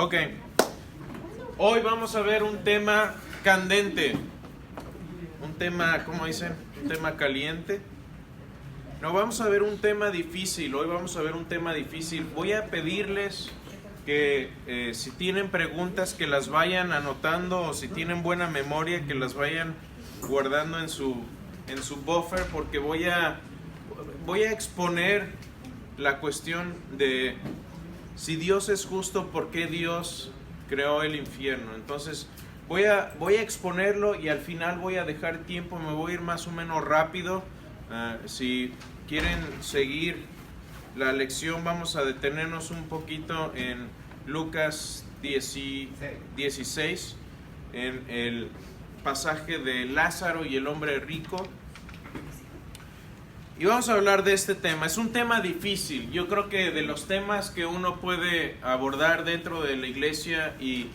Ok, hoy vamos a ver un tema candente, un tema, ¿cómo dicen? Un tema caliente. No, vamos a ver un tema difícil, hoy vamos a ver un tema difícil. Voy a pedirles que si tienen preguntas que las vayan anotando, o si tienen buena memoria que las vayan guardando en su buffer, porque voy a exponer la cuestión de si Dios es justo, ¿por qué Dios creó el infierno? Entonces voy a exponerlo y al final voy a dejar tiempo, me voy a ir más o menos rápido. Si quieren seguir la lección, vamos a detenernos un poquito en Lucas 16, en el pasaje de Lázaro y el hombre rico. Y vamos a hablar de este tema. Es un tema difícil. Yo creo que de los temas que uno puede abordar dentro de la iglesia y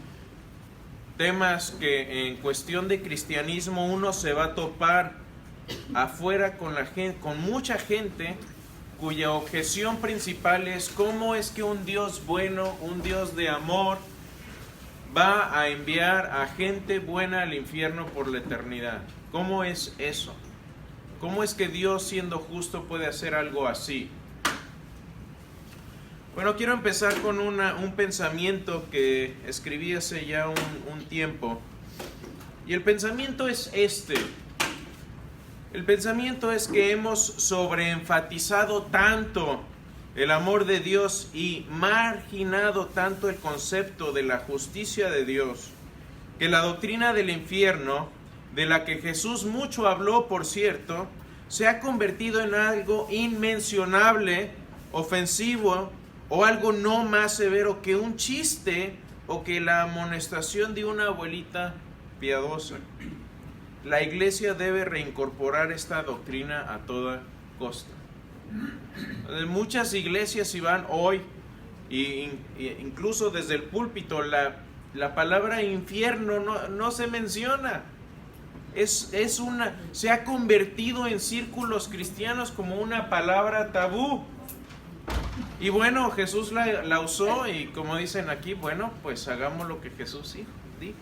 temas que en cuestión de cristianismo uno se va a topar afuera con la gente, con mucha gente cuya objeción principal es cómo es que un Dios bueno, un Dios de amor, va a enviar a gente buena al infierno por la eternidad. ¿Cómo es eso? ¿Cómo es que Dios, siendo justo, puede hacer algo así? Bueno, quiero empezar con un pensamiento que escribí hace ya un tiempo. Y el pensamiento es este. El pensamiento es que hemos sobreenfatizado tanto el amor de Dios y marginado tanto el concepto de la justicia de Dios, que la doctrina del infierno, de la que Jesús mucho habló, por cierto, se ha convertido en algo inmencionable, ofensivo, o algo no más severo que un chiste o que la amonestación de una abuelita piadosa. La iglesia debe reincorporar esta doctrina a toda costa. Muchas iglesias, si van hoy, incluso desde el púlpito, la palabra infierno no se menciona. Se ha convertido en círculos cristianos como una palabra tabú. Y bueno, Jesús la usó y como dicen aquí, bueno, pues hagamos lo que Jesús dijo.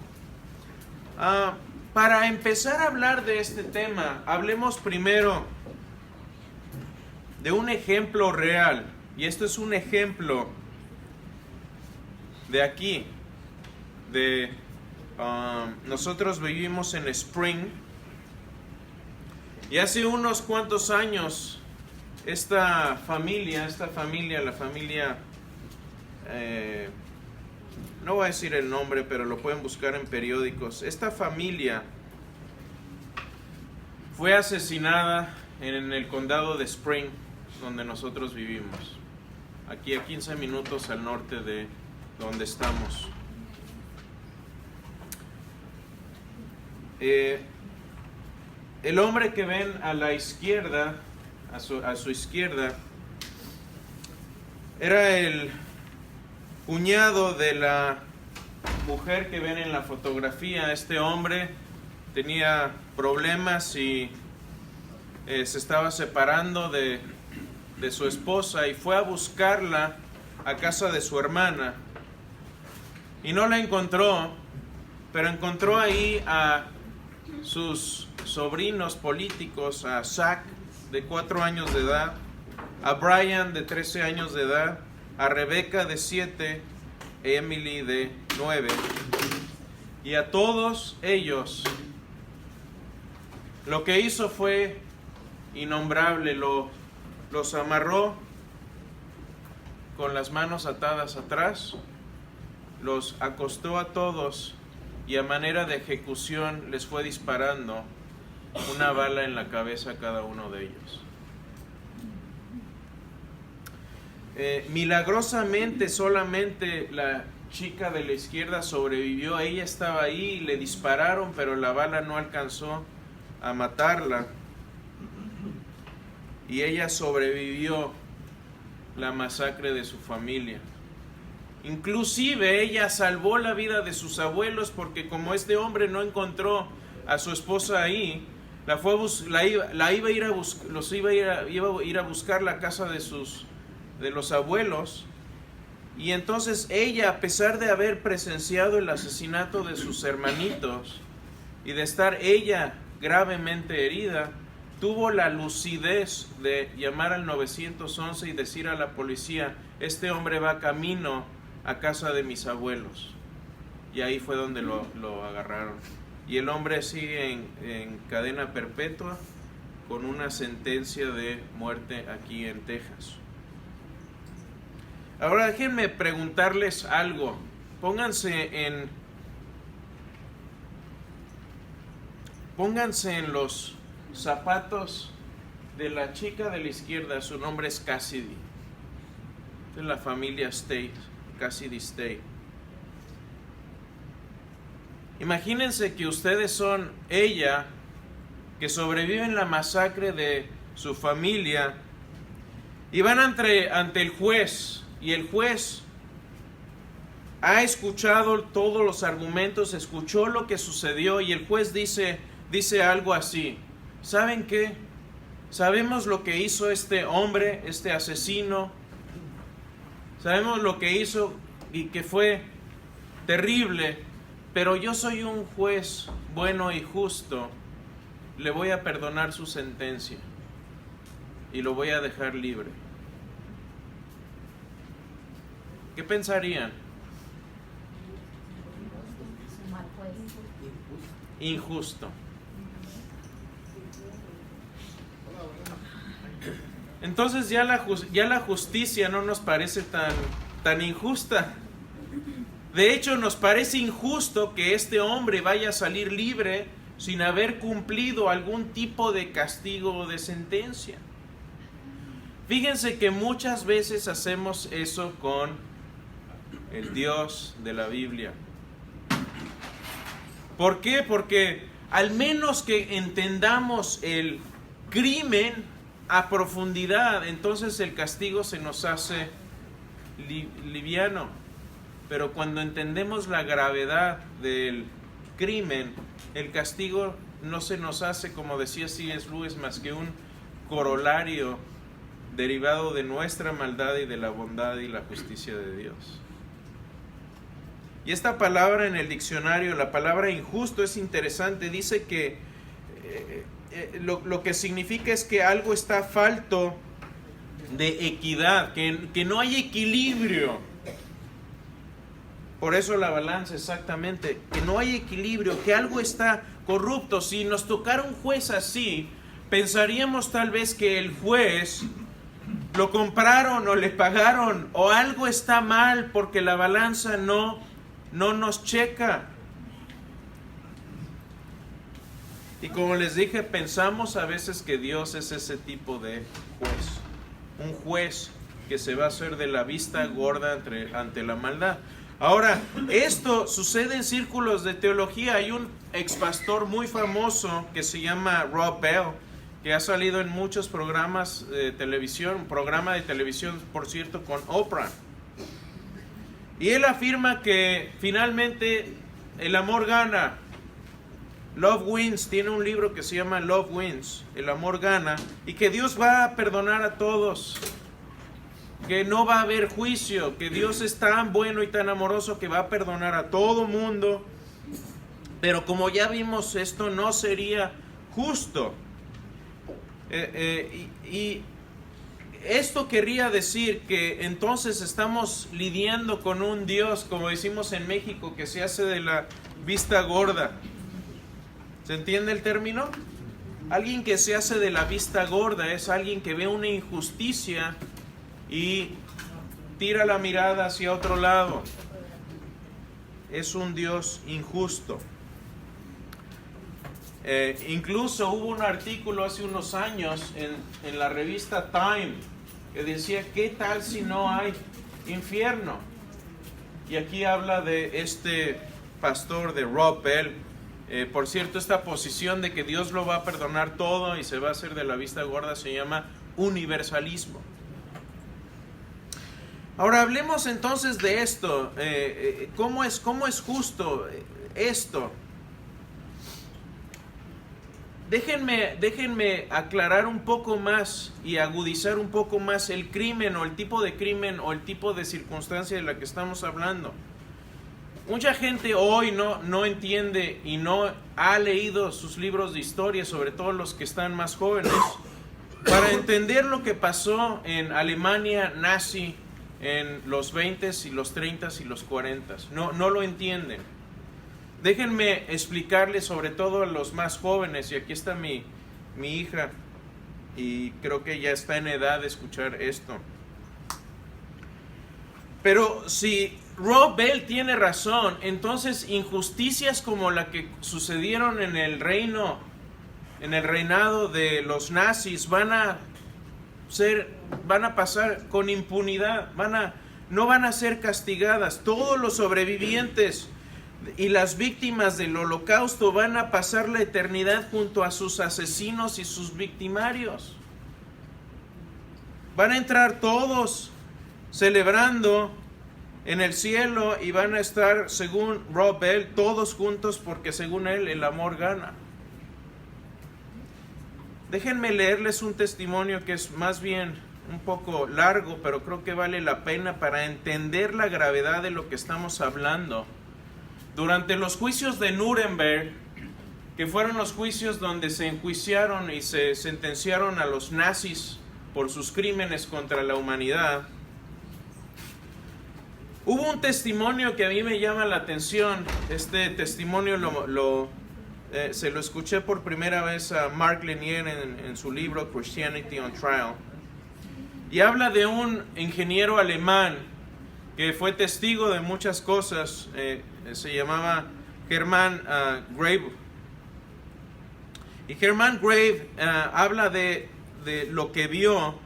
Para empezar a hablar de este tema, hablemos primero de un ejemplo real. Y esto es un ejemplo de aquí, nosotros vivimos en Spring, y hace unos cuantos años la familia, no voy a decir el nombre, pero lo pueden buscar en periódicos. Esta familia fue asesinada en el condado de Spring, donde nosotros vivimos, aquí a 15 minutos al norte de donde estamos. El hombre que ven a la izquierda, a su izquierda, era el cuñado de la mujer que ven en la fotografía. Este hombre tenía problemas y se estaba separando de su esposa y fue a buscarla a casa de su hermana y no la encontró, pero encontró ahí a sus sobrinos políticos, a Zach, de 4 años de edad, a Brian, de 13 años de edad, a Rebecca, de 7, Emily, de 9, y a todos ellos lo que hizo fue innombrable. Los amarró con las manos atadas atrás, los acostó a todos y a manera de ejecución les fue disparando una bala en la cabeza a cada uno de ellos. Milagrosamente solamente la chica de la izquierda sobrevivió. Ella estaba ahí y le dispararon, pero la bala no alcanzó a matarla y ella sobrevivió la masacre de su familia. Inclusive ella salvó la vida de sus abuelos, porque como este hombre no encontró a su esposa ahí, iba a ir a buscar la casa de los abuelos, Y entonces ella, a pesar de haber presenciado el asesinato de sus hermanitos y de estar ella gravemente herida, tuvo la lucidez de llamar al 911 y decir a la policía: este hombre va camino a casa de mis abuelos. Y ahí fue donde lo agarraron. Y el hombre sigue en cadena perpetua con una sentencia de muerte aquí en Texas. Ahora déjenme preguntarles algo. Pónganse en los zapatos de la chica de la izquierda. Su nombre es Cassidy. De la familia State, Cassidy State. Imagínense que ustedes son ella, que sobrevive en la masacre de su familia, y van ante el juez, y el juez ha escuchado todos los argumentos, escuchó lo que sucedió, y el juez dice algo así: ¿saben qué? Sabemos lo que hizo este hombre, este asesino, sabemos lo que hizo y que fue terrible, pero yo soy un juez bueno y justo, le voy a perdonar su sentencia y lo voy a dejar libre. ¿Qué pensarían? Injusto. Entonces ya la justicia no nos parece tan injusta. De hecho, nos parece injusto que este hombre vaya a salir libre sin haber cumplido algún tipo de castigo o de sentencia. Fíjense que muchas veces hacemos eso con el Dios de la Biblia. ¿Por qué? Porque al menos que entendamos el crimen a profundidad, entonces el castigo se nos hace liviano. Pero cuando entendemos la gravedad del crimen, el castigo no se nos hace, como decía C.S. Lewis, más que un corolario derivado de nuestra maldad y de la bondad y la justicia de Dios. Y esta palabra en el diccionario, la palabra injusto, es interesante. Dice que lo que significa es que algo está falto de equidad, que no hay equilibrio. Por eso la balanza, exactamente, que no hay equilibrio, que algo está corrupto. Si nos tocara un juez así, pensaríamos tal vez que el juez lo compraron o le pagaron, o algo está mal porque la balanza no nos checa. Y como les dije, pensamos a veces que Dios es ese tipo de juez, un juez que se va a hacer de la vista gorda ante la maldad. Ahora, esto sucede en círculos de teología. Hay un expastor muy famoso que se llama Rob Bell, que ha salido en muchos programas de televisión, un programa de televisión, por cierto, con Oprah. Y él afirma que finalmente el amor gana. Love Wins, tiene un libro que se llama Love Wins, el amor gana, y que Dios va a perdonar a todos, que no va a haber juicio, que Dios es tan bueno y tan amoroso que va a perdonar a todo mundo. Pero como ya vimos, esto no sería justo. Y esto querría decir que entonces estamos lidiando con un Dios, como decimos en México, que se hace de la vista gorda. ¿Se entiende el término? Alguien que se hace de la vista gorda es alguien que ve una injusticia y tira la mirada hacia otro lado. Es un Dios injusto. Incluso hubo un artículo hace unos años en la revista Time que decía: ¿qué tal si no hay infierno? Y aquí habla de este pastor, de Rob Bell. Por cierto, esta posición de que Dios lo va a perdonar todo y se va a hacer de la vista gorda se llama universalismo. Ahora hablemos entonces de esto. ¿Cómo es justo esto? déjenme aclarar un poco más y agudizar un poco más el crimen o el tipo de crimen o el tipo de circunstancia de la que estamos hablando. Mucha gente hoy no entiende y no ha leído sus libros de historia, sobre todo los que están más jóvenes, para entender lo que pasó en Alemania nazi en los 20s y los 30s y los 40s. No lo entienden. Déjenme explicarles, sobre todo a los más jóvenes, y aquí está mi hija, y creo que ya está en edad de escuchar esto. Pero si Rob Bell tiene razón, entonces injusticias como la que sucedieron en el reinado de los nazis van a pasar con impunidad, no van a ser castigadas. Todos los sobrevivientes y las víctimas del holocausto van a pasar la eternidad junto a sus asesinos y sus victimarios. Van a entrar todos celebrando en el cielo y van a estar, según Rob Bell, todos juntos porque según él el amor gana. Déjenme leerles un testimonio que es más bien un poco largo, pero creo que vale la pena para entender la gravedad de lo que estamos hablando. Durante los juicios de Nuremberg, que fueron los juicios donde se enjuiciaron y se sentenciaron a los nazis por sus crímenes contra la humanidad, hubo un testimonio que a mí me llama la atención. Este testimonio se lo escuché por primera vez a Mark Lanier en su libro Christianity on Trial. Y habla de un ingeniero alemán que fue testigo de muchas cosas. Se llamaba Hermann Grave. Y Hermann Grave habla de lo que vio,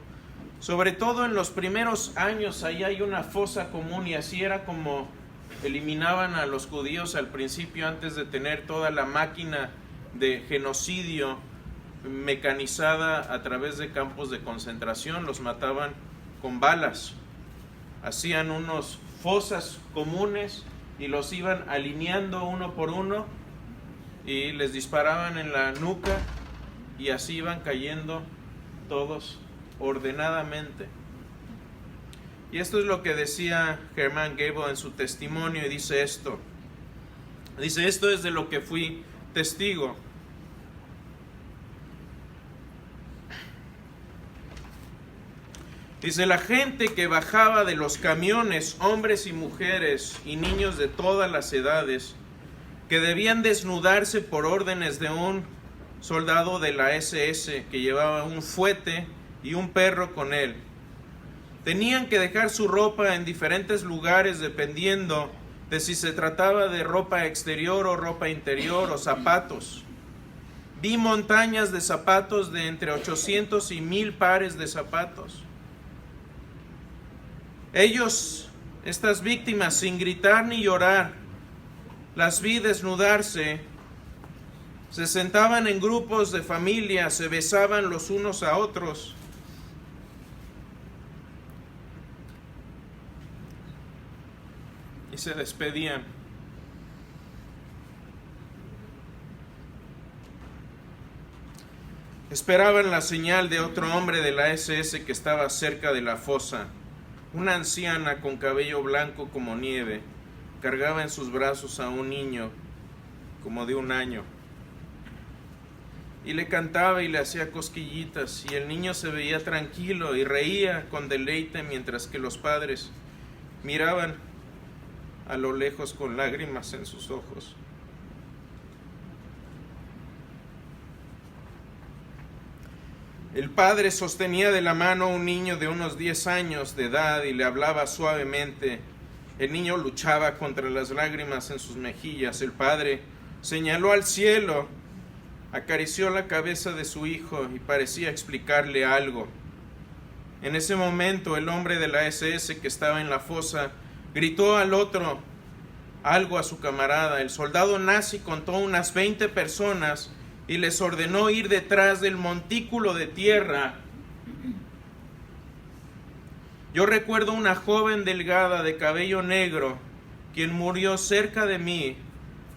sobre todo en los primeros años. Ahí hay una fosa común y así era como eliminaban a los judíos al principio, antes de tener toda la máquina de genocidio mecanizada a través de campos de concentración. Los mataban con balas, hacían unos fosas comunes y los iban alineando uno por uno y les disparaban en la nuca y así iban cayendo todos ordenadamente. Y esto es lo que decía Hermann Gable en su testimonio, y dice esto. Dice, esto es de lo que fui testigo. Dice, la gente que bajaba de los camiones, hombres y mujeres y niños de todas las edades, que debían desnudarse por órdenes de un soldado de la SS que llevaba un fuete y un perro con él. Tenían que dejar su ropa en diferentes lugares dependiendo de si se trataba de ropa exterior o ropa interior o zapatos. Vi montañas de zapatos de entre 800 y 1000 pares de zapatos. Ellos, estas víctimas, sin gritar ni llorar, las vi desnudarse, se sentaban en grupos de familia, se besaban los unos a otros. Y se despedían. Esperaban la señal de otro hombre de la SS que estaba cerca de la fosa. Una anciana con cabello blanco como nieve cargaba en sus brazos a un niño como de 1 año. Y le cantaba y le hacía cosquillitas, y el niño se veía tranquilo y reía con deleite mientras que los padres miraban a lo lejos con lágrimas en sus ojos. El padre sostenía de la mano a un niño de unos 10 años de edad y le hablaba suavemente. El niño luchaba contra las lágrimas en sus mejillas. El padre señaló al cielo, acarició la cabeza de su hijo y parecía explicarle algo. En ese momento el hombre de la SS que estaba en la fosa gritó al otro algo a su camarada. El soldado nazi contó unas 20 personas y les ordenó ir detrás del montículo de tierra. Yo recuerdo una joven delgada de cabello negro, quien murió cerca de mí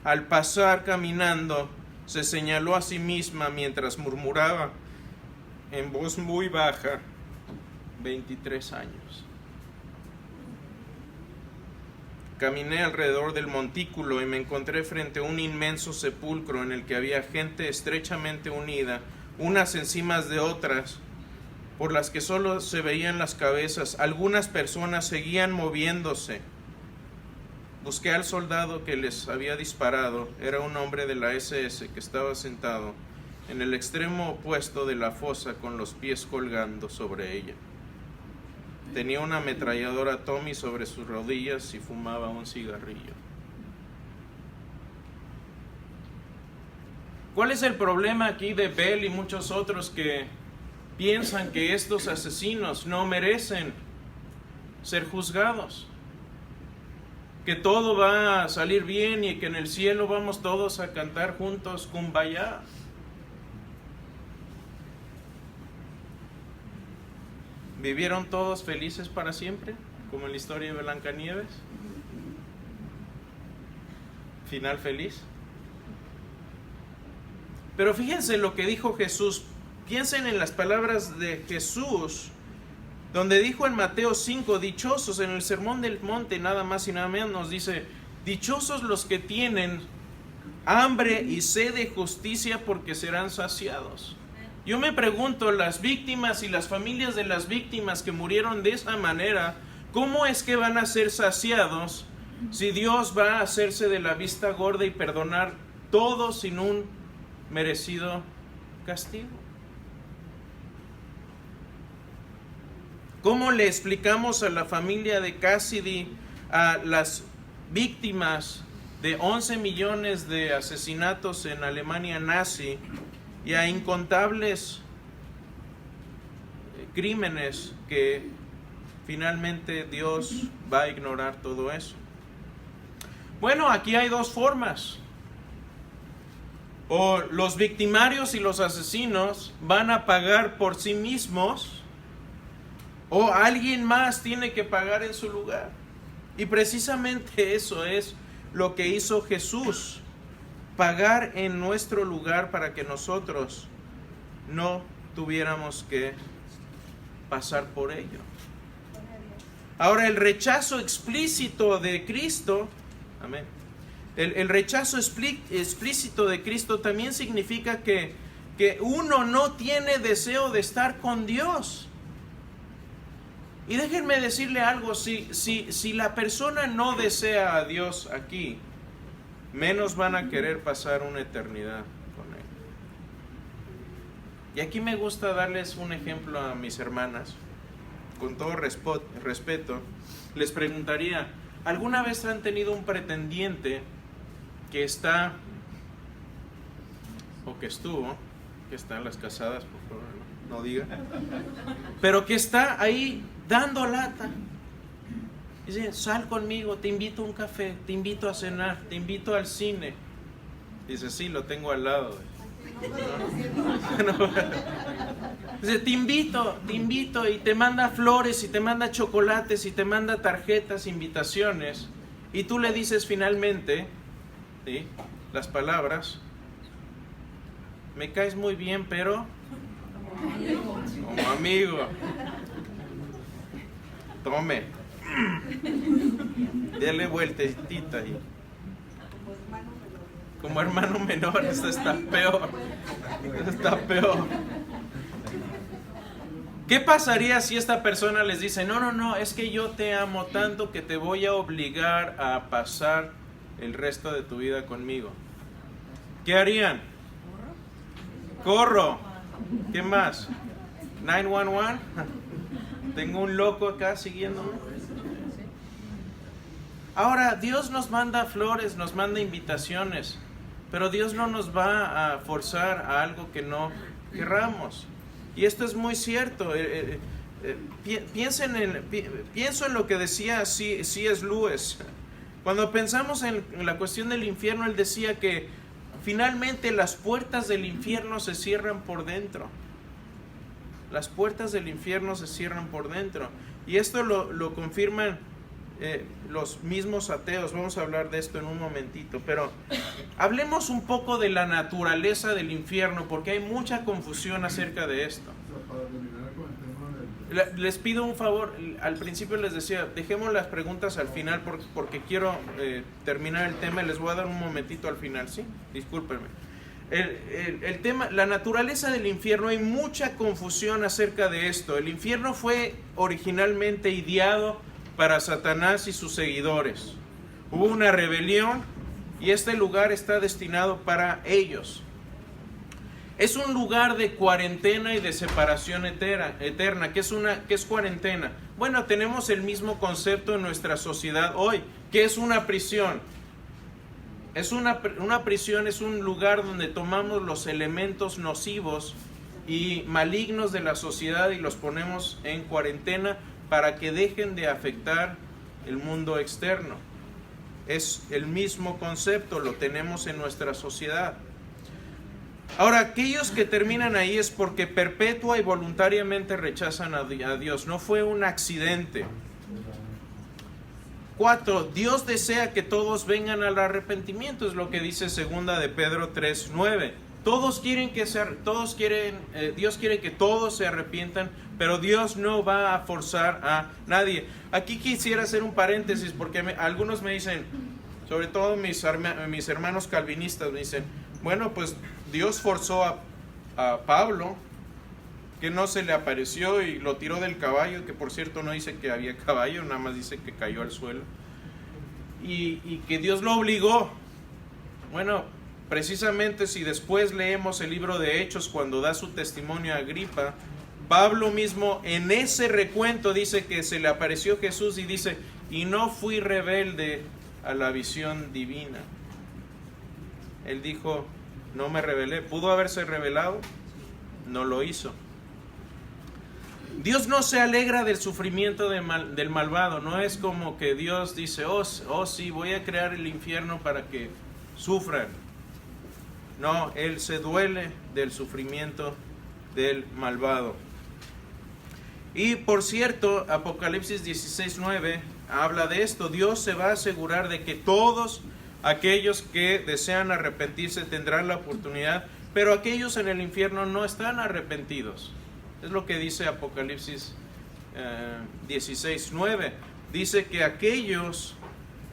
al pasar caminando se señaló a sí misma mientras murmuraba en voz muy baja, 23 años. Caminé alrededor del montículo y me encontré frente a un inmenso sepulcro en el que había gente estrechamente unida, unas encima de otras, por las que solo se veían las cabezas. Algunas personas seguían moviéndose. Busqué al soldado que les había disparado. Era un hombre de la SS que estaba sentado en el extremo opuesto de la fosa con los pies colgando sobre ella. Tenía una ametralladora Tommy sobre sus rodillas y fumaba un cigarrillo. ¿Cuál es el problema aquí de Bell y muchos otros que piensan que estos asesinos no merecen ser juzgados? Que todo va a salir bien y que en el cielo vamos todos a cantar juntos Kumbaya. ¿Vivieron todos felices para siempre? Como en la historia de Blancanieves. Final feliz. Pero fíjense lo que dijo Jesús. Piensen en las palabras de Jesús, donde dijo en Mateo 5, dichosos, en el Sermón del Monte, nada más y nada menos, nos dice, dichosos los que tienen hambre y sed de justicia, porque serán saciados. Yo me pregunto, las víctimas y las familias de las víctimas que murieron de esa manera, ¿cómo es que van a ser saciados si Dios va a hacerse de la vista gorda y perdonar todo sin un merecido castigo? ¿Cómo le explicamos a la familia de Cassidy, a las víctimas de 11 millones de asesinatos en Alemania nazi y a incontables crímenes que finalmente Dios va a ignorar todo eso? Bueno, aquí hay dos formas. O los victimarios y los asesinos van a pagar por sí mismos, o alguien más tiene que pagar en su lugar. Y precisamente eso es lo que hizo Jesús, pagar en nuestro lugar para que nosotros no tuviéramos que pasar por ello. Ahora, el rechazo explícito de Cristo, amén. El rechazo explícito de Cristo también significa que uno no tiene deseo de estar con Dios. Y déjenme decirle algo, si la persona no desea a Dios aquí, menos van a querer pasar una eternidad con Él. Y aquí me gusta darles un ejemplo a mis hermanas. Con todo respeto, les preguntaría, ¿alguna vez han tenido un pretendiente que está, o que estuvo, que están las casadas, por favor, no diga, pero que está ahí dando lata? Dice, sal conmigo, te invito a un café, te invito a cenar, te invito al cine. Dice, sí, lo tengo al lado. Dice, te invito, y te manda flores, y te manda chocolates, y te manda tarjetas, invitaciones, y tú le dices finalmente, ¿sí?, las palabras, me caes muy bien, pero como amigo, tome, dale vueltecita ahí. Como hermano menor, esto está peor. Esto está peor. ¿Qué pasaría si esta persona les dice, no, es que yo te amo tanto que te voy a obligar a pasar el resto de tu vida conmigo? ¿Qué harían? Corro. ¿Qué más? 911. Tengo un loco acá siguiéndome. Ahora, Dios nos manda flores, nos manda invitaciones, pero Dios no nos va a forzar a algo que no querramos. Y esto es muy cierto. Pienso en lo que decía C.S. Lewis. Cuando pensamos en la cuestión del infierno, él decía que finalmente las puertas del infierno se cierran por dentro. Las puertas del infierno se cierran por dentro. Y esto lo confirman los mismos ateos. Vamos a hablar de esto en un momentito, pero hablemos un poco de la naturaleza del infierno, porque hay mucha confusión acerca de esto. Les pido un favor, al principio les decía, dejemos las preguntas al final porque quiero terminar el tema y les voy a dar un momentito al final, ¿sí? Discúlpenme. El tema, la naturaleza del infierno, hay mucha confusión acerca de esto. El infierno fue originalmente ideado para Satanás y sus seguidores. Hubo una rebelión y este lugar está destinado para ellos. Es un lugar de cuarentena y de separación eterna. ¿Qué es cuarentena? Bueno, tenemos el mismo concepto en nuestra sociedad hoy. ¿Qué es una prisión? Una prisión es un lugar donde tomamos los elementos nocivos y malignos de la sociedad y los ponemos en cuarentena para que dejen de afectar el mundo externo. Es el mismo concepto, lo tenemos en nuestra sociedad. Ahora, aquellos que terminan ahí es porque perpetua y voluntariamente rechazan a Dios. No fue un accidente. 4. Dios desea que todos vengan al arrepentimiento, es lo que dice 2 de Pedro 3:9. Dios quiere que todos se arrepientan, pero Dios no va a forzar a nadie. Aquí quisiera hacer un paréntesis porque algunos me dicen, sobre todo mis hermanos calvinistas, me dicen, bueno, pues Dios forzó a Pablo, que no se le apareció y lo tiró del caballo, que por cierto no dice que había caballo, nada más dice que cayó al suelo, y que Dios lo obligó. Bueno, precisamente si después leemos el libro de Hechos, cuando da su testimonio a Agripa, Pablo mismo en ese recuento dice que se le apareció Jesús y dice, y no fui rebelde a la visión divina. Él dijo, no me rebelé. ¿Pudo haberse rebelado? No lo hizo. Dios no se alegra del sufrimiento del malvado. No es como que Dios dice, oh sí, voy a crear el infierno para que sufran. No, Él se duele del sufrimiento del malvado. Y por cierto, Apocalipsis 16:9 habla de esto. Dios se va a asegurar de que todos aquellos que desean arrepentirse tendrán la oportunidad, pero aquellos en el infierno no están arrepentidos. Es lo que dice Apocalipsis 16:9. Dice que aquellos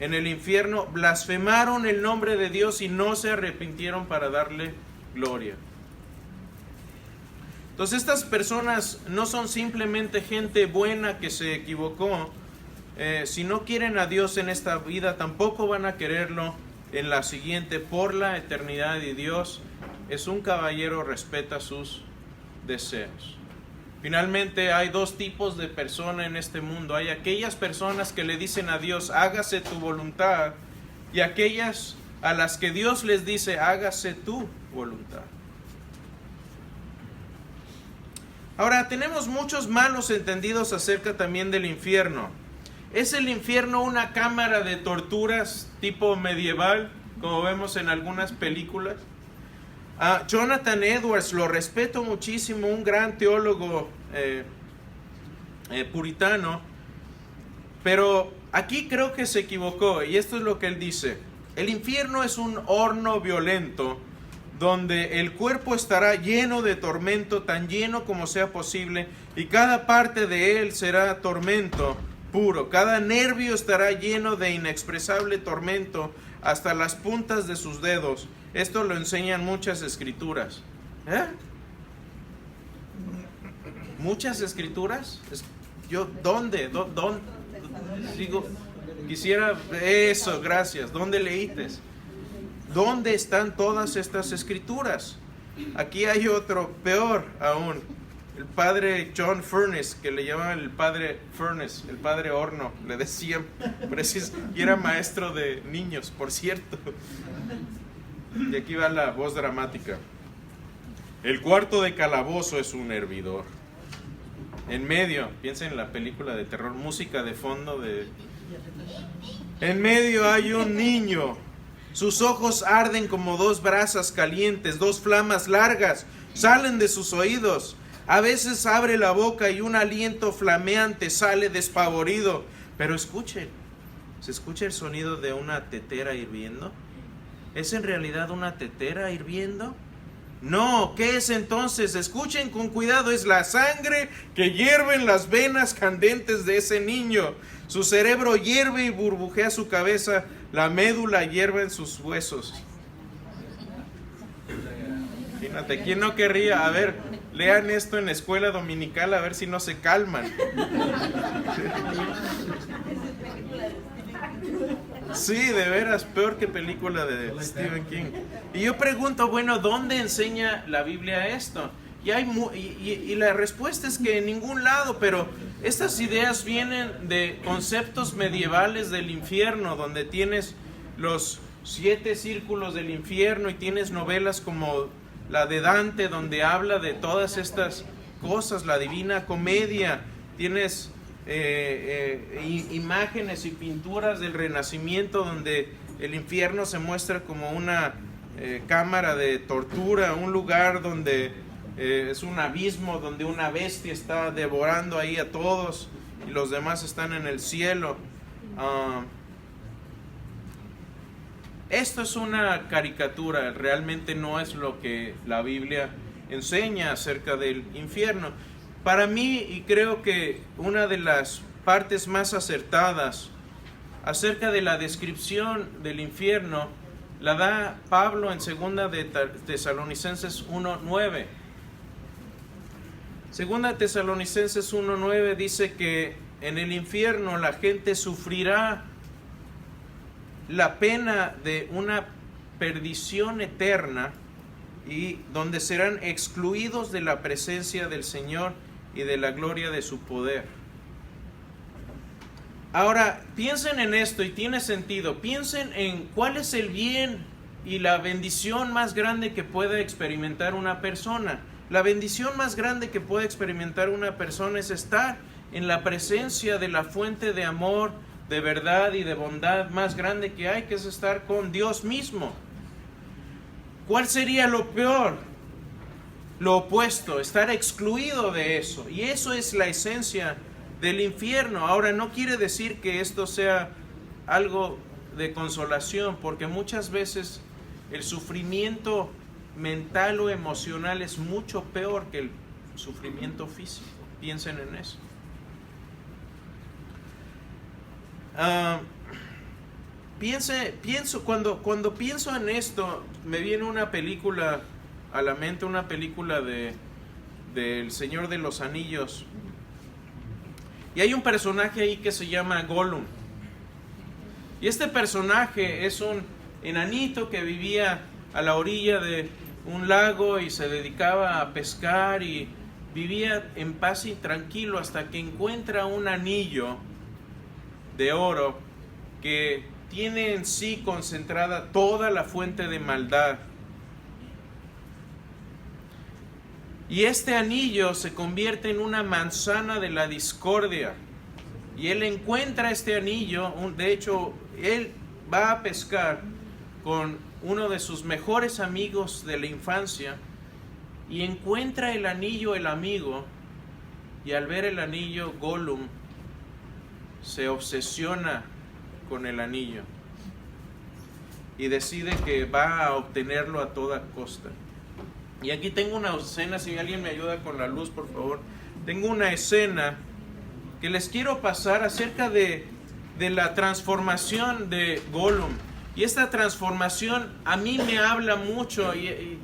en el infierno blasfemaron el nombre de Dios y no se arrepintieron para darle gloria. Entonces estas personas no son simplemente gente buena que se equivocó. Si no quieren a Dios en esta vida, tampoco van a quererlo en la siguiente por la eternidad. Y Dios es un caballero, respeta sus deseos. Finalmente hay dos tipos de personas en este mundo. Hay aquellas personas que le dicen a Dios, hágase tu voluntad, y aquellas a las que Dios les dice, hágase tu voluntad. Ahora, tenemos muchos malos entendidos acerca también del infierno. ¿Es el infierno una cámara de torturas tipo medieval, como vemos en algunas películas? Jonathan Edwards, lo respeto muchísimo, un gran teólogo puritano, pero aquí creo que se equivocó, y esto es lo que él dice. El infierno es un horno violento, donde el cuerpo estará lleno de tormento, tan lleno como sea posible, y cada parte de él será tormento puro. Cada nervio estará lleno de inexpresable tormento hasta las puntas de sus dedos. Esto lo enseñan muchas escrituras. ¿Muchas escrituras? ¿Dónde? Digo, quisiera eso, gracias. ¿Dónde leíste? ¿Dónde están todas estas escrituras? Aquí hay otro peor aún. El padre John Furnace, que le llamaban el padre Furnace, el padre horno, le decían, y era maestro de niños, por cierto. Y aquí va la voz dramática. El cuarto de calabozo es un hervidor. En medio, piensen en la película de terror, música de fondo de... En medio hay un niño. Sus ojos arden como dos brasas calientes, dos flamas largas salen de sus oídos. A veces abre la boca y un aliento flameante sale despavorido. Pero escuchen, ¿Se escucha el sonido de una tetera hirviendo? ¿Es en realidad una tetera hirviendo? No, ¿qué es entonces? Escuchen con cuidado, es la sangre que hierve en las venas candentes de ese niño. Su cerebro hierve y burbujea su cabeza, la médula hierve en sus huesos. Imagínate, ¿quién no querría? A ver, lean esto en la escuela dominical a ver si no se calman. Sí, de veras, peor que película de Stephen King. Y yo pregunto, bueno, ¿dónde enseña la Biblia esto? Y la respuesta es que en ningún lado, pero estas ideas vienen de conceptos medievales del infierno, donde tienes los 7 círculos del infierno y tienes novelas como la de Dante, donde habla de todas estas cosas, la Divina Comedia, tienes imágenes y pinturas del Renacimiento donde el infierno se muestra como una cámara de tortura, un lugar donde es un abismo, donde una bestia está devorando ahí a todos y los demás están en el cielo. Esto es una caricatura, realmente no es lo que la Biblia enseña acerca del infierno. Para mí, y creo que una de las partes más acertadas acerca de la descripción del infierno la da Pablo en 2 de Tesalonicenses 1:9. 2 Tesalonicenses 1:9 dice que en el infierno la gente sufrirá la pena de una perdición eterna y donde serán excluidos de la presencia del Señor y de la gloria de su poder. Ahora, piensen en esto y tiene sentido. Piensen en cuál es el bien y la bendición más grande que puede experimentar una persona. La bendición más grande que puede experimentar una persona es estar en la presencia de la fuente de amor, de verdad y de bondad más grande que hay, que es estar con Dios mismo. ¿Cuál sería lo peor? Lo opuesto, estar excluido de eso. Y eso es la esencia del infierno. Ahora, no quiere decir que esto sea algo de consolación, porque muchas veces el sufrimiento mental o emocional es mucho peor que el sufrimiento físico. Piensen en eso. Cuando pienso en esto, me viene una película a la mente, una película del Señor de los Anillos. Y hay un personaje ahí que se llama Gollum. Y este personaje es un enanito que vivía a la orilla de un lago y se dedicaba a pescar y vivía en paz y tranquilo hasta que encuentra un anillo de oro que tiene en sí concentrada toda la fuente de maldad. Y este anillo se convierte en una manzana de la discordia. Y él encuentra este anillo, de hecho, él va a pescar con uno de sus mejores amigos de la infancia y encuentra el anillo, el amigo, y al ver el anillo, Gollum se obsesiona con el anillo y decide que va a obtenerlo a toda costa. Y aquí tengo una escena, si alguien me ayuda con la luz, por favor. Tengo una escena que les quiero pasar acerca de la transformación de Gollum. Y esta transformación a mí me habla mucho. Y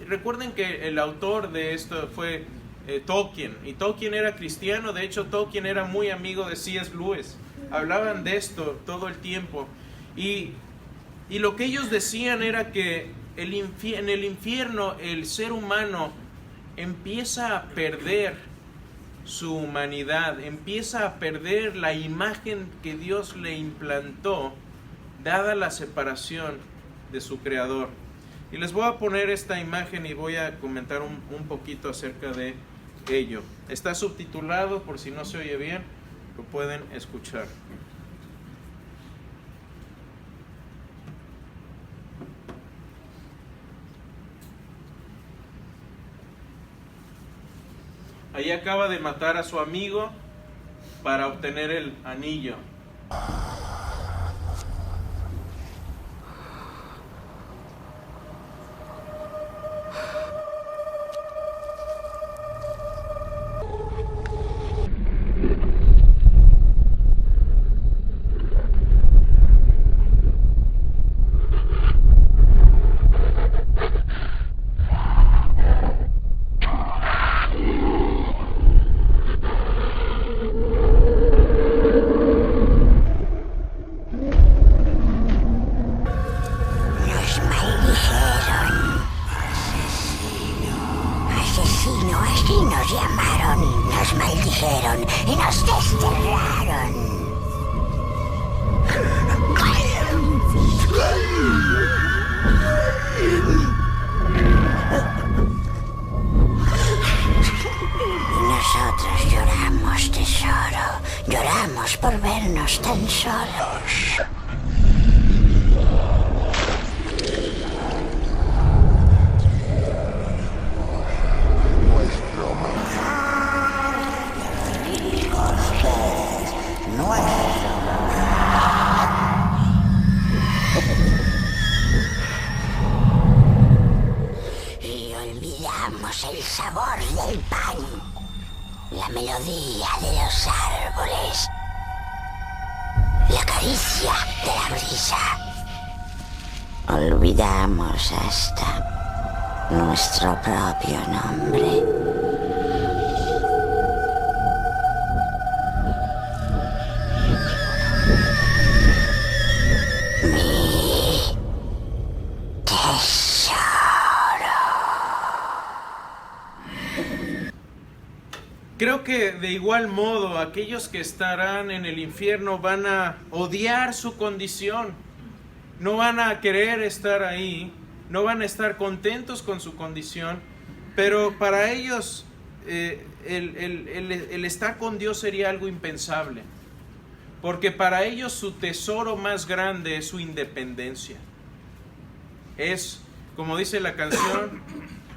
recuerden que el autor de esto fue Tolkien. Y Tolkien era cristiano. De hecho, Tolkien era muy amigo de C.S. Lewis. Hablaban de esto todo el tiempo. Y lo que ellos decían era que en el infierno el ser humano empieza a perder su humanidad, empieza a perder la imagen que Dios le implantó, dada la separación de su creador. Y les voy a poner esta imagen y voy a comentar un poquito acerca de ello. Está subtitulado, por si no se oye bien, lo pueden escuchar. Ahí acaba de matar a su amigo para obtener el anillo. quemaron, nos maldijeron y nos desterraron. Nosotros lloramos, tesoro. Lloramos por vernos tan solos. Y olvidamos el sabor del pan, la melodía de los árboles, la caricia de la brisa. Olvidamos hasta nuestro propio nombre. Creo que de igual modo aquellos que estarán en el infierno van a odiar su condición, no van a querer estar ahí, no van a estar contentos con su condición, pero para ellos el estar con Dios sería algo impensable, porque para ellos su tesoro más grande es su independencia. Es, como dice la canción,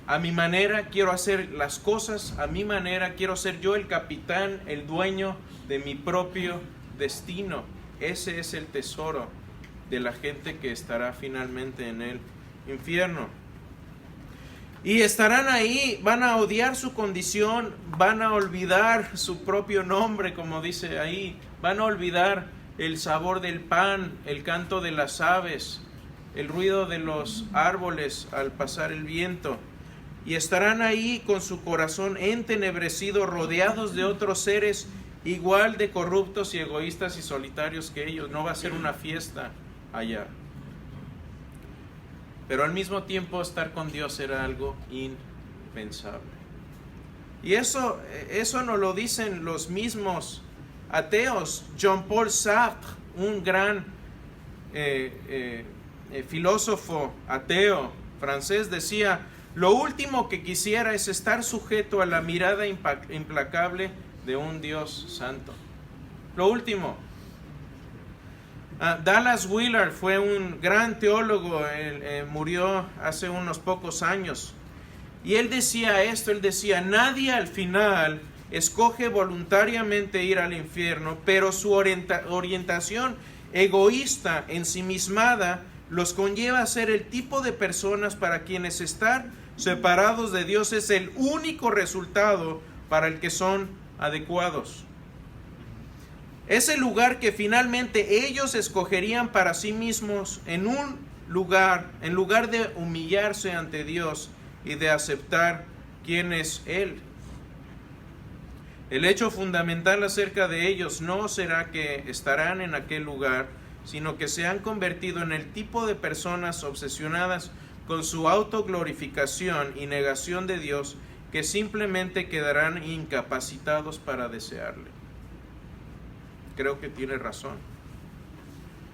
a mi manera quiero hacer las cosas, a mi manera quiero ser yo el capitán, el dueño de mi propio destino. Ese es el tesoro de la gente que estará finalmente en el infierno. Y estarán ahí, van a odiar su condición, van a olvidar su propio nombre, como dice ahí, van a olvidar el sabor del pan, el canto de las aves, el ruido de los árboles al pasar el viento. Y estarán ahí con su corazón entenebrecido, rodeados de otros seres igual de corruptos y egoístas y solitarios que ellos. No va a ser una fiesta allá. Pero al mismo tiempo estar con Dios era algo impensable. Y eso nos lo dicen los mismos ateos. Jean-Paul Sartre, un gran filósofo ateo francés, decía: lo último que quisiera es estar sujeto a la mirada implacable de un Dios santo. Lo último. Dallas Willard fue un gran teólogo, murió hace unos pocos años. Y él decía esto, él decía: nadie al final escoge voluntariamente ir al infierno, pero su orientación egoísta, ensimismada, los conlleva a ser el tipo de personas para quienes estar separados de Dios es el único resultado para el que son adecuados. Es el lugar que finalmente ellos escogerían para sí mismos en lugar de humillarse ante Dios y de aceptar quién es Él. El hecho fundamental acerca de ellos no será que estarán en aquel lugar, sino que se han convertido en el tipo de personas obsesionadas con su autoglorificación y negación de Dios, que simplemente quedarán incapacitados para desearle. Creo que tiene razón.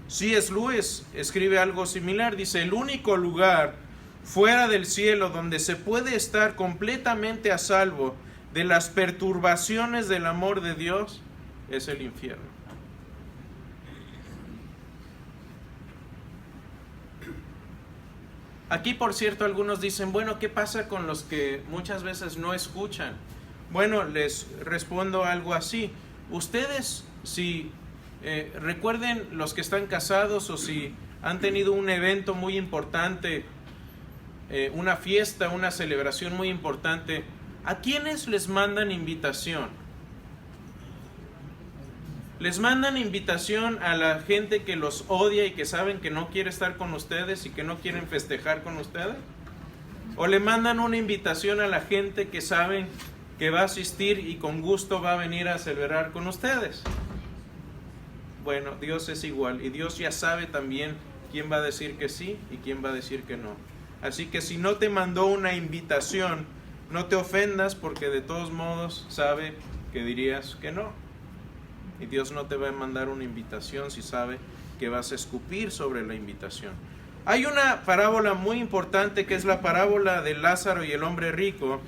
C.S. Lewis escribe algo similar, dice: el único lugar fuera del cielo donde se puede estar completamente a salvo de las perturbaciones del amor de Dios es el infierno. Aquí, por cierto, algunos dicen: bueno, ¿qué pasa con los que muchas veces no escuchan? Bueno, les respondo algo así. Ustedes, si recuerden, los que están casados o si han tenido un evento muy importante, una fiesta, una celebración muy importante, ¿a quiénes les mandan invitación? ¿Les mandan invitación a la gente que los odia y que saben que no quiere estar con ustedes y que no quieren festejar con ustedes? ¿O le mandan una invitación a la gente que saben que va a asistir y con gusto va a venir a celebrar con ustedes? Bueno, Dios es igual y Dios ya sabe también quién va a decir que sí y quién va a decir que no. Así que si no te mandó una invitación, no te ofendas porque de todos modos sabe que dirías que no. Y Dios no te va a mandar una invitación si sabe que vas a escupir sobre la invitación. Hay una parábola muy importante que es la parábola de Lázaro y el hombre rico.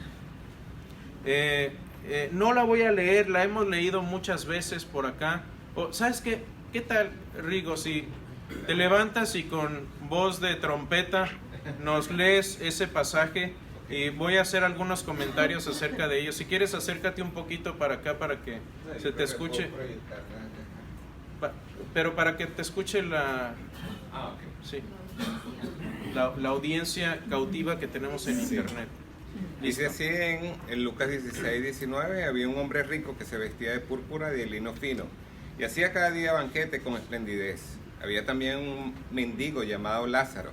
No la voy a leer, la hemos leído muchas veces por acá. ¿Sabes qué? ¿Qué tal, Rigo, si te levantas y con voz de trompeta nos lees ese pasaje? Y voy a hacer algunos comentarios acerca de ello. Si quieres, acércate un poquito para acá para que se te escuche. Pero para que te escuche sí, la audiencia cautiva que tenemos en internet. Dice así en Lucas 16:19: había un hombre rico que se vestía de púrpura y de lino fino, y hacía cada día banquete con esplendidez. Había también un mendigo llamado Lázaro,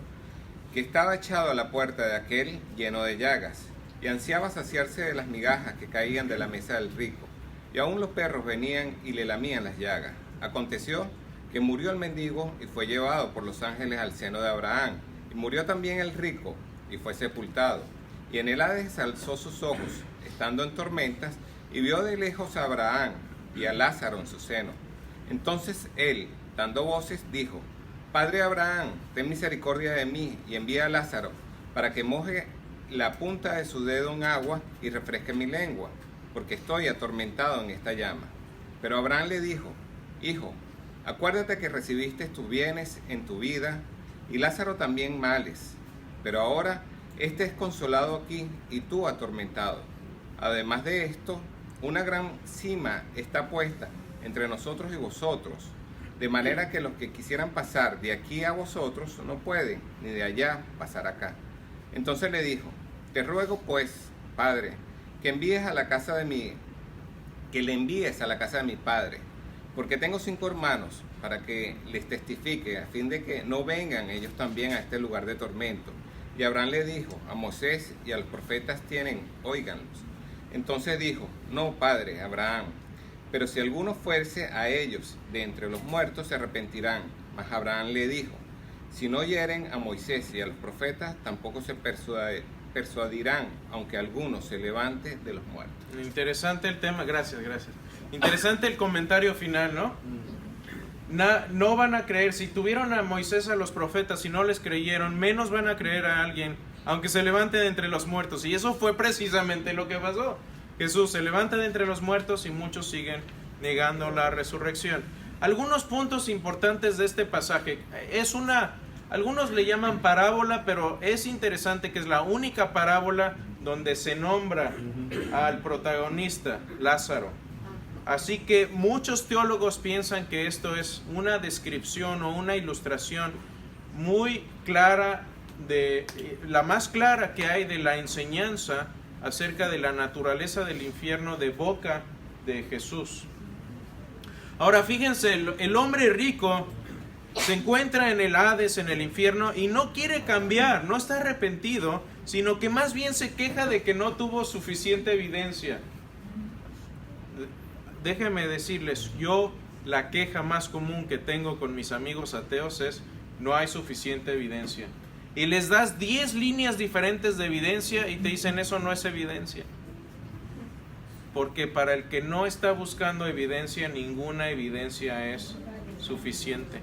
que estaba echado a la puerta de aquel lleno de llagas, y ansiaba saciarse de las migajas que caían de la mesa del rico, y aún los perros venían y le lamían las llagas. Aconteció que murió el mendigo y fue llevado por los ángeles al seno de Abraham, y murió también el rico y fue sepultado. Y en el Hades alzó sus ojos, estando en tormentas, y vio de lejos a Abraham y a Lázaro en su seno. Entonces él, dando voces, dijo: Padre Abraham, ten misericordia de mí, y envía a Lázaro, para que moje la punta de su dedo en agua y refresque mi lengua, porque estoy atormentado en esta llama. Pero Abraham le dijo: Hijo, acuérdate que recibiste tus bienes en tu vida, y Lázaro también males, pero ahora este es consolado aquí y tú atormentado. Además de esto, una gran cima está puesta entre nosotros y vosotros, de manera que los que quisieran pasar de aquí a vosotros no pueden, ni de allá pasar acá. Entonces le dijo: Te ruego pues, Padre, que le envíes a la casa de mi padre, porque tengo 5 hermanos, para que les testifique, a fin de que no vengan ellos también a este lugar de tormento. Y Abraham le dijo: a Moisés y a los profetas tienen, óiganlos. Entonces dijo: No, padre Abraham, pero si alguno fuese a ellos de entre los muertos, se arrepentirán. Mas Abraham le dijo: Si no oyeren a Moisés y a los profetas, tampoco se persuadirán, aunque alguno se levante de los muertos. Interesante el tema, gracias. Interesante el comentario final, ¿no? No van a creer, si tuvieron a Moisés, a los profetas, y no les creyeron, menos van a creer a alguien, aunque se levante de entre los muertos. Y eso fue precisamente lo que pasó. Jesús se levanta de entre los muertos y muchos siguen negando la resurrección. Algunos puntos importantes de este pasaje. Algunos le llaman parábola, pero es interesante que es la única parábola donde se nombra al protagonista, Lázaro. Así que muchos teólogos piensan que esto es una descripción o una ilustración muy clara, la más clara que hay de la enseñanza acerca de la naturaleza del infierno de boca de Jesús. Ahora fíjense, el hombre rico se encuentra en el Hades, en el infierno, y no quiere cambiar, no está arrepentido, sino que más bien se queja de que no tuvo suficiente evidencia. Déjenme decirles, la queja más común que tengo con mis amigos ateos es: no hay suficiente evidencia. Y les das 10 líneas diferentes de evidencia y te dicen: eso no es evidencia. Porque para el que no está buscando evidencia, ninguna evidencia es suficiente.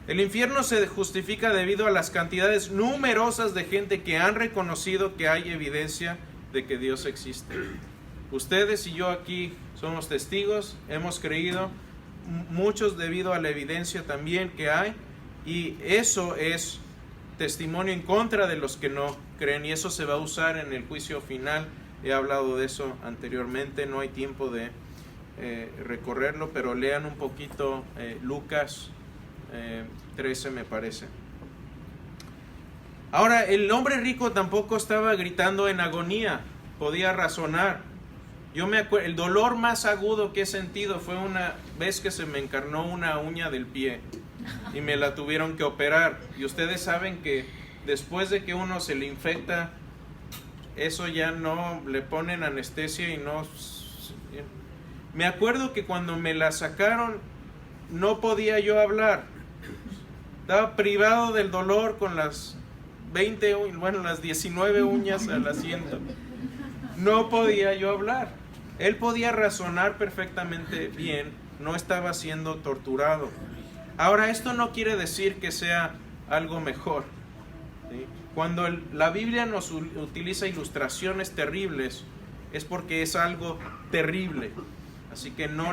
El infierno se justifica debido a las cantidades numerosas de gente que han reconocido que hay evidencia de que Dios existe. Ustedes y yo aquí somos testigos, hemos creído, muchos debido a la evidencia también que hay, y eso es testimonio en contra de los que no creen, y eso se va a usar en el juicio final. He hablado de eso anteriormente, no hay tiempo de recorrerlo, pero lean un poquito Lucas 13, me parece. Ahora, el hombre rico tampoco estaba gritando en agonía, podía razonar. Yo me acuerdo, el dolor más agudo que he sentido fue una vez que se me encarnó una uña del pie y me la tuvieron que operar. Y ustedes saben que después de que uno se le infecta, eso ya no le ponen anestesia y no. Me acuerdo que cuando me la sacaron no podía yo hablar. Estaba privado del dolor con las las 19 uñas al asiento. No podía yo hablar. Él podía razonar perfectamente bien, no estaba siendo torturado. Ahora, esto no quiere decir que sea algo mejor, ¿sí? Cuando la Biblia nos utiliza ilustraciones terribles, es porque es algo terrible. Así que no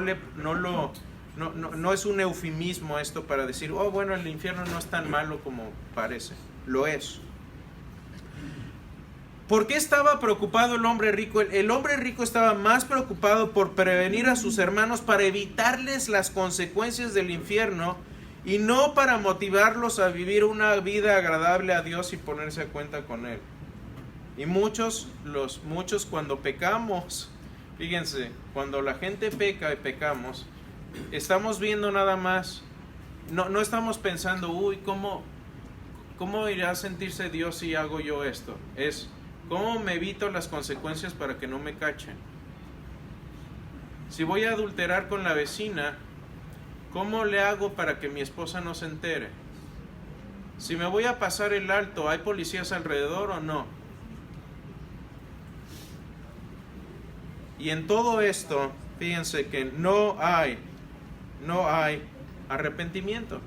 es un eufemismo esto para decir, oh, bueno, el infierno no es tan malo como parece. Lo es. ¿Por qué estaba preocupado el hombre rico? El hombre rico estaba más preocupado por prevenir a sus hermanos para evitarles las consecuencias del infierno y no para motivarlos a vivir una vida agradable a Dios y ponerse a cuenta con Él. Y muchos cuando pecamos, fíjense, cuando la gente peca y pecamos, estamos viendo nada más, no estamos pensando, uy, ¿cómo irá a sentirse Dios si hago yo esto? Es, ¿cómo me evito las consecuencias para que no me cachen? Si voy a adulterar con la vecina, ¿cómo le hago para que mi esposa no se entere? Si me voy a pasar el alto, ¿hay policías alrededor o no? Y en todo esto, fíjense que no hay arrepentimiento.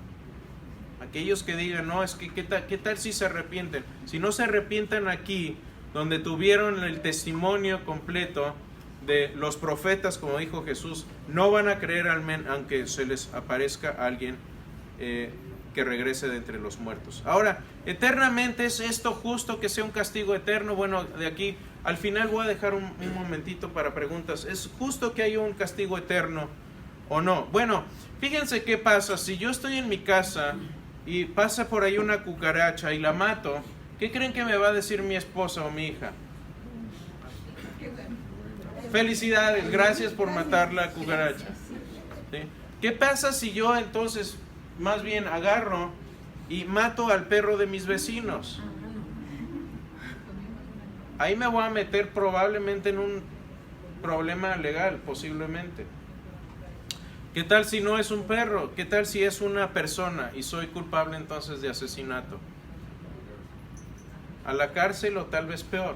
Aquellos que digan, no, es que ¿qué tal si se arrepienten? Si no se arrepienten aquí, donde tuvieron el testimonio completo de los profetas, como dijo Jesús, no van a creer aunque se les aparezca alguien que regrese de entre los muertos. Ahora, eternamente, ¿es esto justo que sea un castigo eterno? Bueno, de aquí al final voy a dejar un momentito para preguntas. ¿Es justo que haya un castigo eterno o no? Bueno, fíjense qué pasa. Si yo estoy en mi casa y pasa por ahí una cucaracha y la mato, ¿qué creen que me va a decir mi esposa o mi hija? Felicidades, gracias por matar la cucaracha. ¿Sí? ¿Qué pasa si yo entonces más bien agarro y mato al perro de mis vecinos? Ahí me voy a meter probablemente en un problema legal, posiblemente. ¿Qué tal si no es un perro? ¿Qué tal si es una persona y soy culpable entonces de asesinato? A la cárcel o tal vez peor.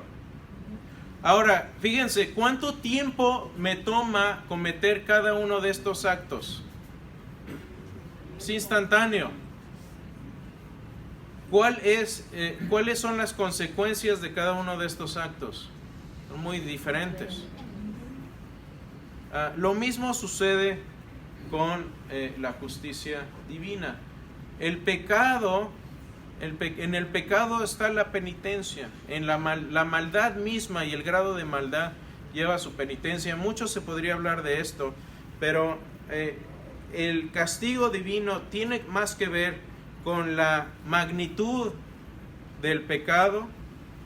Ahora, fíjense, ¿cuánto tiempo me toma cometer cada uno de estos actos? Es instantáneo. ¿Cuáles son las consecuencias de cada uno de estos actos? Son muy diferentes. Lo mismo sucede con la justicia divina. El pecado, en el pecado está la penitencia. En la maldad misma y el grado de maldad lleva su penitencia. Mucho se podría hablar de esto, pero el castigo divino tiene más que ver con la magnitud del pecado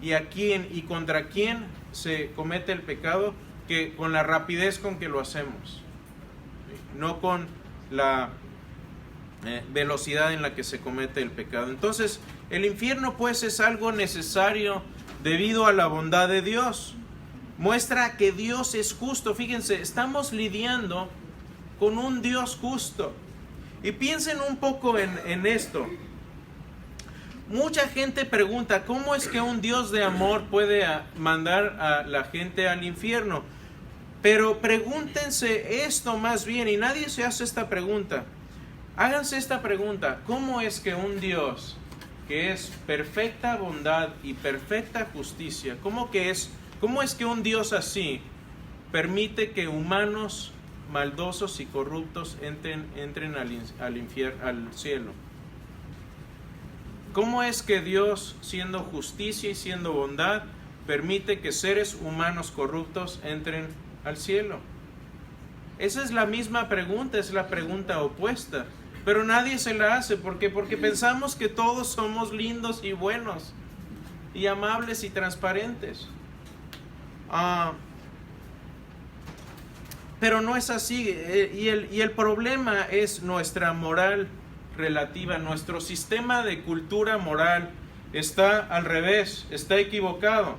y a quién y contra quién se comete el pecado, que con la rapidez con que lo hacemos, no con la velocidad en la que se comete el pecado. Entonces, el infierno pues es algo necesario debido a la bondad de Dios. Muestra que Dios es justo. Fíjense, estamos lidiando con un Dios justo. Y piensen un poco en esto. Mucha gente pregunta, ¿cómo es que un Dios de amor puede mandar a la gente al infierno? Pero pregúntense esto más bien, y nadie se hace esta pregunta. Háganse esta pregunta: ¿cómo es que un Dios que es perfecta bondad y perfecta justicia, cómo es que un Dios así permite que humanos maldosos y corruptos entren al cielo? ¿Cómo es que Dios, siendo justicia y siendo bondad, permite que seres humanos corruptos entren al cielo? Esa es la misma pregunta, es la pregunta opuesta, pero nadie se la hace. ¿Por qué? Porque pensamos que todos somos lindos y buenos y amables y transparentes. Pero no es así, y el problema es nuestra moral relativa. Nuestro sistema de cultura moral está al revés, está equivocado.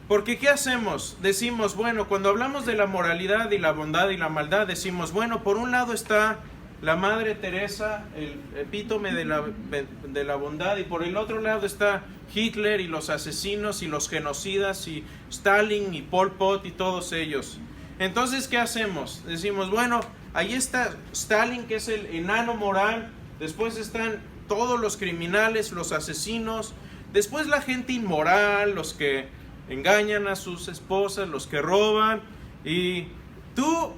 Porque ¿qué hacemos? Decimos, bueno, cuando hablamos de la moralidad y la bondad y la maldad, decimos, bueno, por un lado está la Madre Teresa, el epítome de la bondad, y por el otro lado está Hitler y los asesinos y los genocidas y Stalin y Pol Pot y todos ellos. Entonces, ¿qué hacemos? Decimos, bueno, ahí está Stalin, que es el enano moral, después están todos los criminales, los asesinos, después la gente inmoral, los que engañan a sus esposas, los que roban, y tú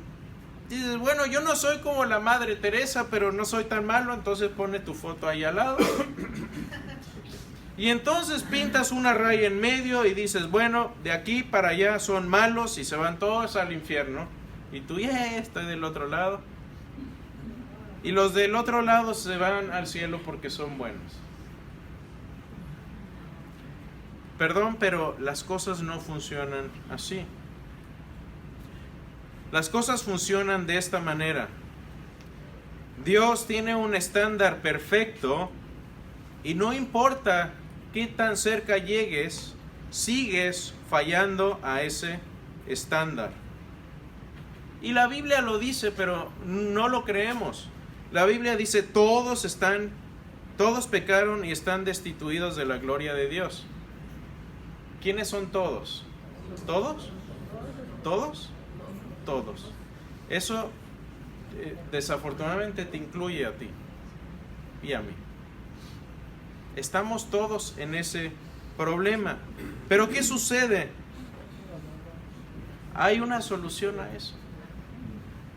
dices, bueno, yo no soy como la Madre Teresa, pero no soy tan malo, entonces pone tu foto ahí al lado. Y entonces pintas una raya en medio y dices, bueno, de aquí para allá son malos y se van todos al infierno. Y tú, estoy del otro lado. Y los del otro lado se van al cielo porque son buenos. Perdón, pero las cosas no funcionan así. Las cosas funcionan de esta manera. Dios tiene un estándar perfecto y no importa qué tan cerca llegues, sigues fallando a ese estándar. Y la Biblia lo dice, pero no lo creemos. La Biblia dice, todos pecaron y están destituidos de la gloria de Dios. ¿Quiénes son todos? ¿Todos? ¿Todos? Todos. Eso desafortunadamente te incluye a ti y a mí. Estamos todos en ese problema. Pero ¿qué sucede? Hay una solución a eso.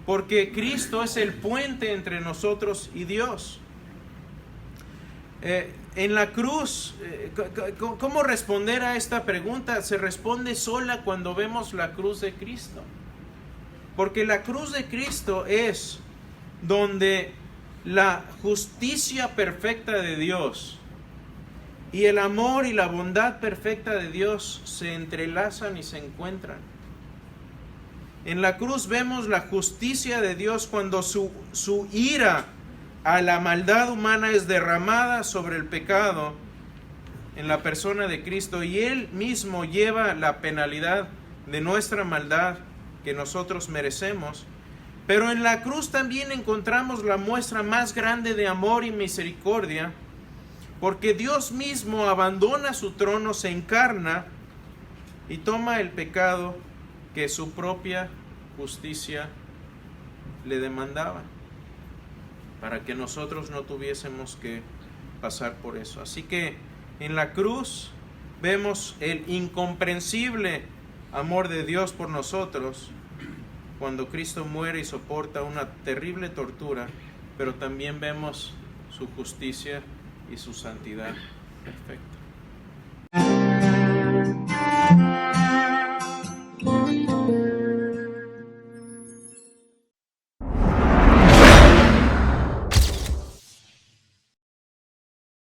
Porque Cristo es el puente entre nosotros y Dios. En la cruz, ¿cómo responder a esta pregunta? Se responde sola cuando vemos la cruz de Cristo. Porque la cruz de Cristo es donde la justicia perfecta de Dios y el amor y la bondad perfecta de Dios se entrelazan y se encuentran. En la cruz vemos la justicia de Dios cuando su ira a la maldad humana es derramada sobre el pecado en la persona de Cristo, y Él mismo lleva la penalidad de nuestra maldad que nosotros merecemos. Pero en la cruz también encontramos la muestra más grande de amor y misericordia, porque Dios mismo abandona su trono, se encarna y toma el pecado que su propia justicia le demandaba, para que nosotros no tuviésemos que pasar por eso. Así que en la cruz vemos el incomprensible amor de Dios por nosotros, cuando Cristo muere y soporta una terrible tortura, pero también vemos su justicia y su santidad perfecta.